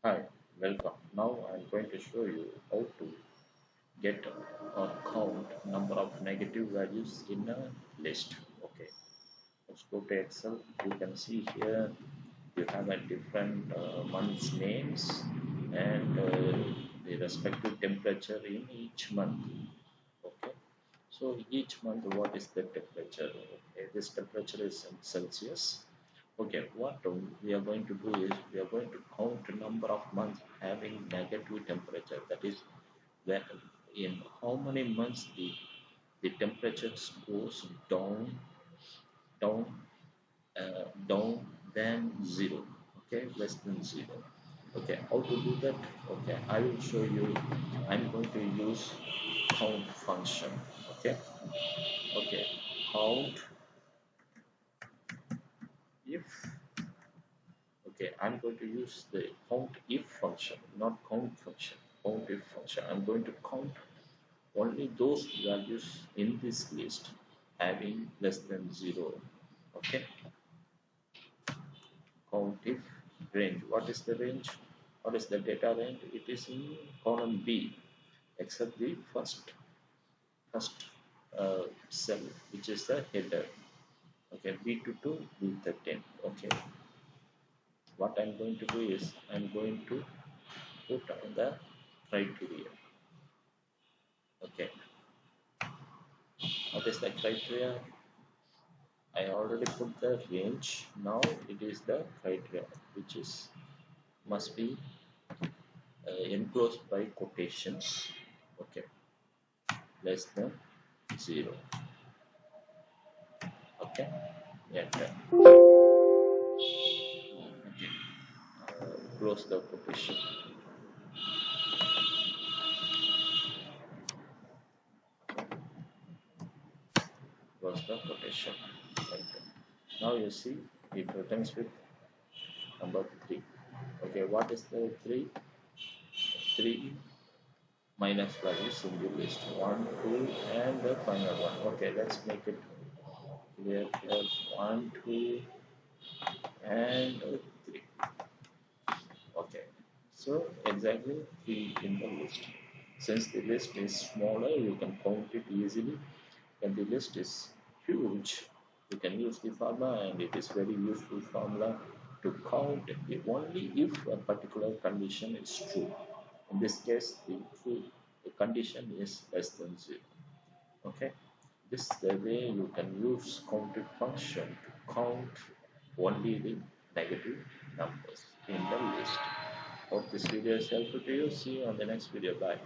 Hi, welcome. Now I'm going to show you how to get or count number of negative values in a list. Okay, let's go to Excel. You can see here you have a different months names and the respective temperature in each month. Okay, so each month what is the temperature? Okay, this temperature is in Celsius. Okay, what we are going to do is we are going to count the number of months having negative temperature. That is, where in how many months the temperature goes down, down than zero. Okay, less than zero. Okay, how to do that? Okay, I will show you. I'm going to use count function. Okay, okay, count if. Okay, I'm going to use the count if function, not count function. Count if function. I'm going to count only those values in this list having less than zero. Okay, count if range. What is the range? What is the data range? It is in column B, except the first cell, which is the header. Okay, B2 to B13. Okay, what I'm going to do is I'm going to put on the criteria. Okay, what is the criteria? I already put the range. Now it is the criteria, which is must be enclosed by quotations. Okay, less than zero. Okay, enter. Okay, close the quotation. Close the quotation. Enter. Now you see it returns with number three. Okay, what is the three? Three minus values in the list. One, two, and the final one. Okay, let's make it clear here. One, two, and three. Okay, so exactly three in the list. Since the list is smaller, you can count it easily. When the list is huge, you can use the formula, and it is very useful formula to count only if a particular condition is true. In this case, the condition is less than zero. Okay, this is the way you can use counted function to count only the negative numbers in the list. Hope this video is helpful to you. See you on the next video. Bye.